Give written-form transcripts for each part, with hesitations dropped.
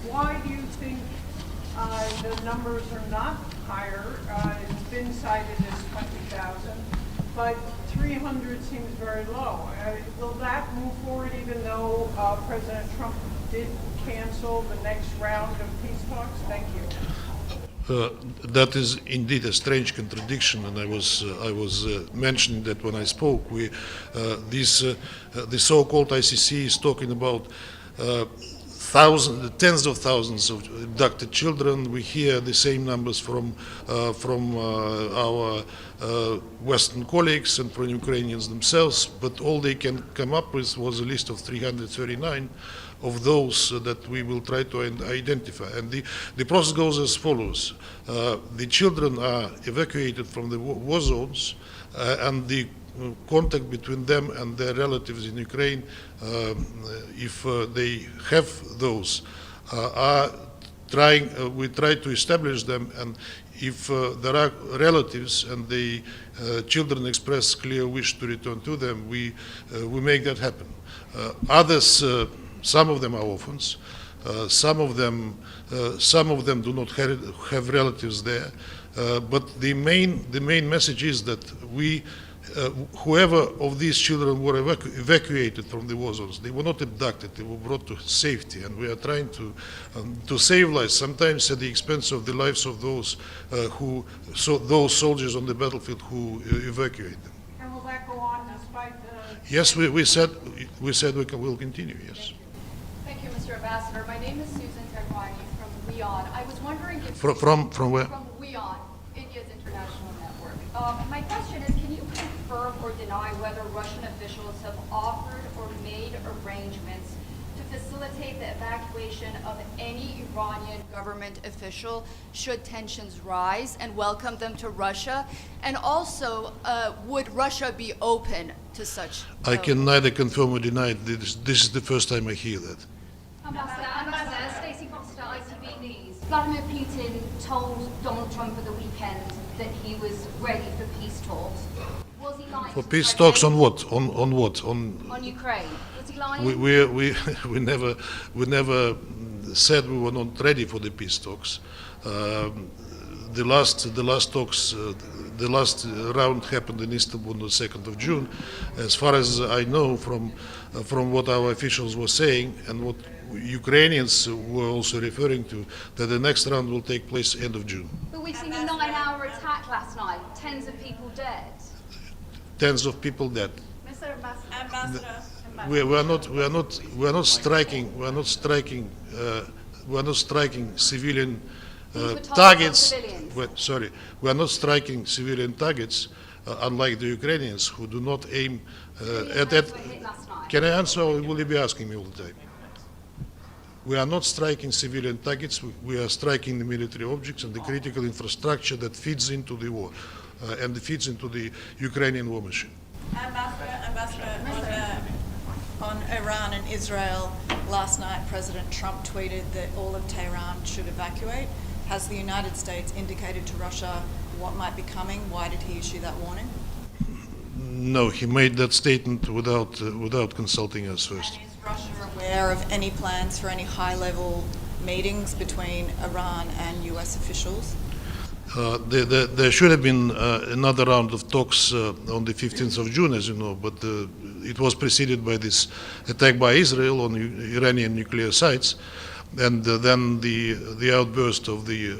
why do you think the numbers are not higher? It's been cited as 20,000, but 300 seems very low. Will that move forward even though President Trump did cancel the next round of peace talks? Thank you. That is indeed a strange contradiction, and I was mentioning that when I spoke. The so-called ICC is talking about tens of thousands of abducted children. We hear the same numbers from our Western colleagues and from Ukrainians themselves, but all they can come up with was a list of 339 of those that we will try to identify. And the process goes as follows. The children are evacuated from the war zones, and the contact between them and their relatives in Ukraine, if they have those, we try to establish them, and if there are relatives and the children express clear wish to return to them, we make that happen. Others, some of them are orphans. Some of them do not have relatives there. But the main message is that whoever of these children were evacuated from the war zones, they were not abducted, they were brought to safety, and we are trying to save lives, sometimes at the expense of the lives of those those soldiers on the battlefield who evacuate them. And will that go on despite the... Yes, we said we'll continue, yes. Thank you, Mr. Ambassador. My name is Susan Tehrani from WION. I was wondering if... From where? From WION, India's international network. My question is, can you confirm or deny whether Russian officials have offered or made arrangements to facilitate the evacuation of any Iranian government official should tensions rise, and welcome them to Russia? And also, would Russia be open to such? I can neither confirm or deny it. This is the first time I hear that. Ambassador, Stacey Foster, ITV News. Vladimir Putin told Donald Trump at the weekend that he was ready for peace talks. Was he lying? For peace talks on what? On what? On Ukraine. Was he lying? We never said we were not ready for the peace talks. The last talks, the last round happened in Istanbul on the 2nd of June. As far as I know from what our officials were saying and what Ukrainians were also referring to, that the next round will take place end of June. But we've seen a 9-hour attack last night, tens of people dead. Tens of people dead. Mr. Ambassador. We are not striking civilian targets. We are not striking civilian targets, unlike the Ukrainians who do not aim at that. Can I answer, or will you be asking me all the time? We are not striking civilian targets. We are striking the military objects and the critical infrastructure that feeds into the war and feeds into the Ukrainian war machine. Ambassador, on Iran and Israel, last night President Trump tweeted that all of Tehran should evacuate. Has the United States indicated to Russia what might be coming? Why did he issue that warning? No, he made that statement without consulting us first. And is Russia aware of any plans for any high-level meetings between Iran and US officials? There should have been another round of talks on the 15th of June, as you know, but it was preceded by this attack by Israel on Iranian nuclear sites, and then the outburst and the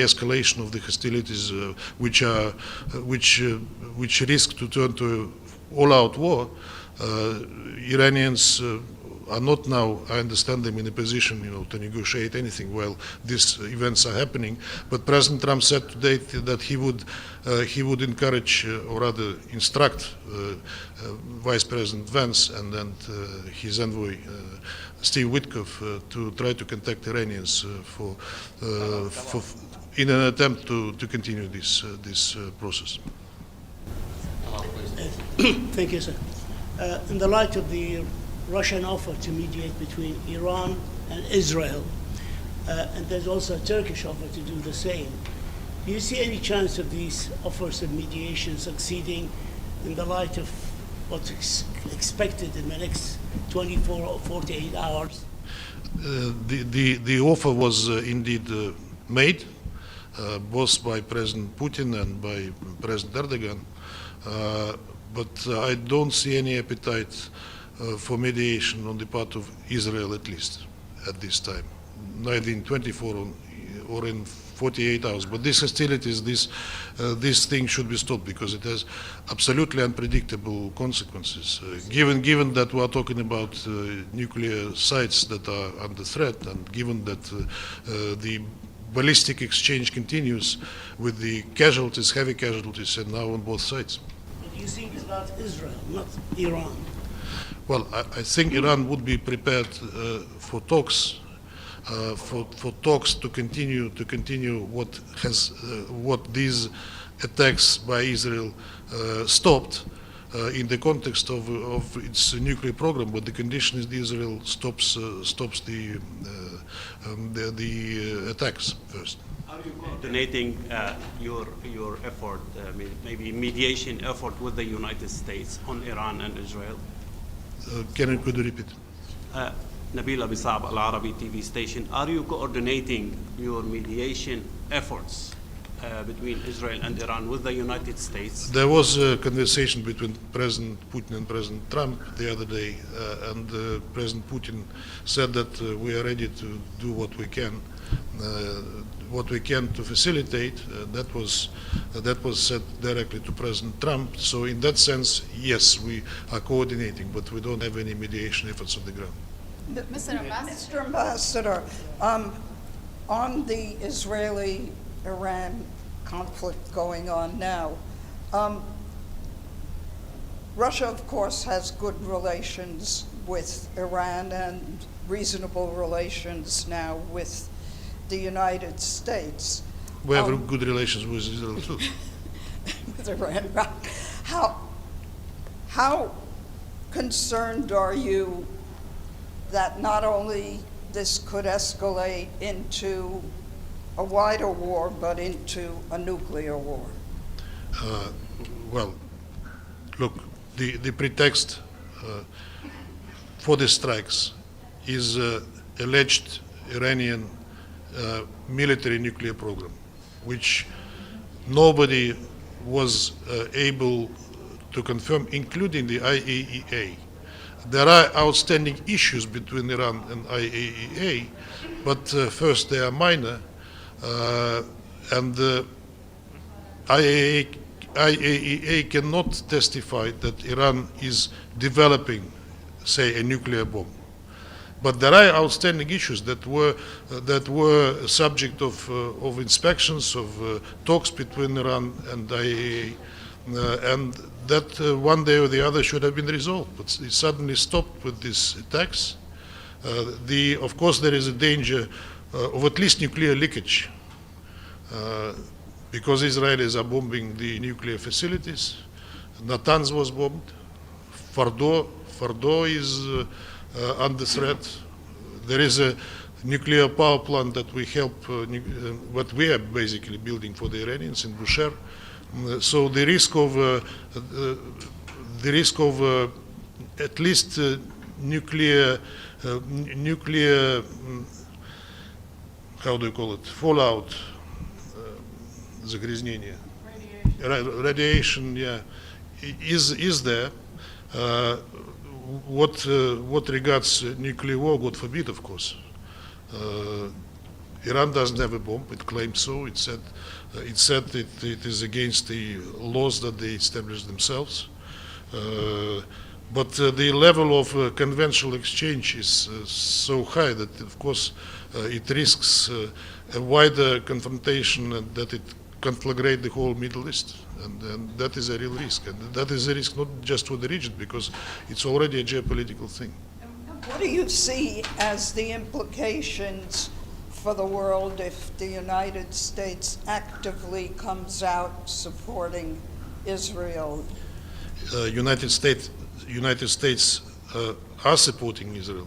escalation of the hostilities, which risk to turn to all-out war. Iranians are not now, I understand them, in a position, to negotiate anything while these events are happening. But President Trump said today that he would encourage, or rather instruct, Vice President Vance and then his envoy Steve Witkoff to try to contact Iranians in an attempt to continue this process. Thank you, sir. In the light of the Russian offer to mediate between Iran and Israel, and there's also a Turkish offer to do the same, do you see any chance of these offers of mediation succeeding in the light of what's expected in the next 24 or 48 hours? the offer was indeed made, both by President Putin and by President Erdogan, but I don't see any appetite for mediation on the part of Israel, at least at this time, neither in 24 or in 48 hours. But these hostilities, this thing should be stopped because it has absolutely unpredictable consequences. Given that we are talking about nuclear sites that are under threat, and given that the ballistic exchange continues with the casualties, heavy casualties, and now on both sides. But you think about Israel, not Iran. Well, I think Iran would be prepared for talks. For talks to continue what these attacks by Israel stopped in the context of its nuclear program, but the condition is that Israel stops the attacks first. Are you coordinating your effort, maybe mediation effort with the United States on Iran and Israel? Could you repeat? Nabil Abi Saab, Al Arabi TV station. Are you coordinating your mediation efforts between Israel and Iran with the United States? There was a conversation between President Putin and President Trump the other day, and President Putin said that we are ready to do what we can to facilitate. That was said directly to President Trump. So in that sense, yes, we are coordinating, but we don't have any mediation efforts on the ground. Mr. Ambassador. Mr. Ambassador, on the Israeli-Iran conflict going on now, Russia, of course, has good relations with Iran and reasonable relations now with the United States. We have good relations with Israel too. With Iran. How concerned are you that not only this could escalate into a wider war, but into a nuclear war? Well, look, the pretext for the strikes is alleged Iranian military nuclear program, which nobody was able to confirm, including the IAEA. There are outstanding issues between Iran and IAEA, but first they are minor, and the IAEA cannot testify that Iran is developing, say, a nuclear bomb. But there are outstanding issues that were subject of inspections, of talks between Iran and IAEA, and that one day or the other should have been resolved. But it suddenly stopped with these attacks. Of course, there is a danger of at least nuclear leakage, because Israelis are bombing the nuclear facilities. Natanz was bombed. Fordo is under threat. There is a nuclear power plant that we help, what we are basically building for the Iranians in Bushehr. So the risk of at least nuclear, how do you call it, fallout, загрязнение, radiation, yeah, is there. What regards nuclear war, God forbid, of course. Iran doesn't have a bomb. It claims so. It said it is against the laws that they established themselves. But the level of conventional exchange is so high that, of course, it risks a wider confrontation, and that it conflagrate the whole Middle East. And that is a real risk. And that is a risk not just for the region, because it's already a geopolitical thing. What do you see as the implications for the world if the United States actively comes out supporting Israel? United States are supporting Israel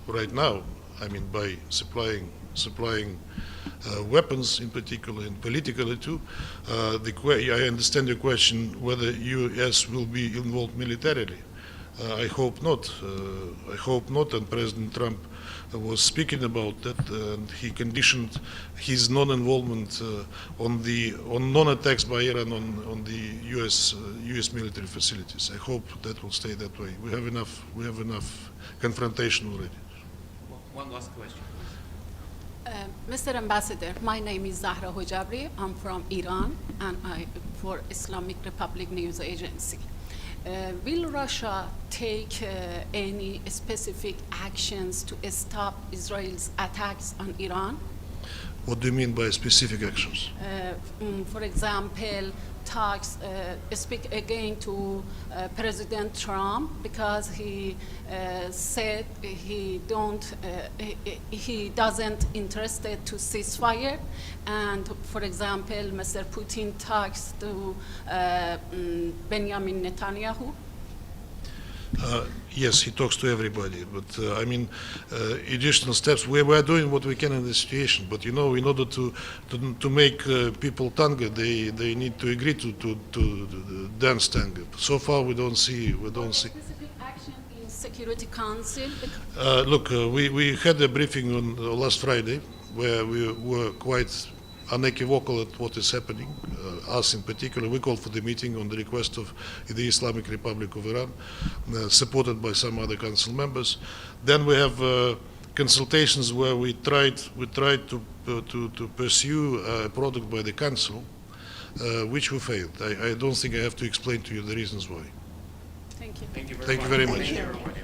right now. I mean, by supplying weapons in particular, and politically too. I understand your question whether U.S. will be involved militarily. I hope not. And President Trump was speaking about that, and he conditioned his non-involvement on non-attacks by Iran on the U.S. military facilities. I hope that will stay that way. We have enough confrontation already. One last question. Mr. Ambassador, my name is Zahra Hojabri. I'm from Iran, and I for Islamic Republic News Agency. Will Russia take any specific actions to stop Israel's attacks on Iran? What do you mean by specific actions? For example, talks speak again to President Trump because he said he doesn't interested to ceasefire, and for example, Mr. Putin talks to Benjamin Netanyahu. Yes, he talks to everybody, but I mean, additional steps. We are doing what we can in this situation, but in order to make people tango, they need to agree to dance tango. So far, we don't see. Specific action in Security Council. Look, we had a briefing on last Friday where we were quite unequivocal at what is happening. Us in particular, we called for the meeting on the request of the Islamic Republic of Iran, supported by some other council members. Then we have consultations where we tried to pursue a product by the council, which we failed. I don't think I have to explain to you the reasons why. Thank you. Thank you Thank you very much. Thank you.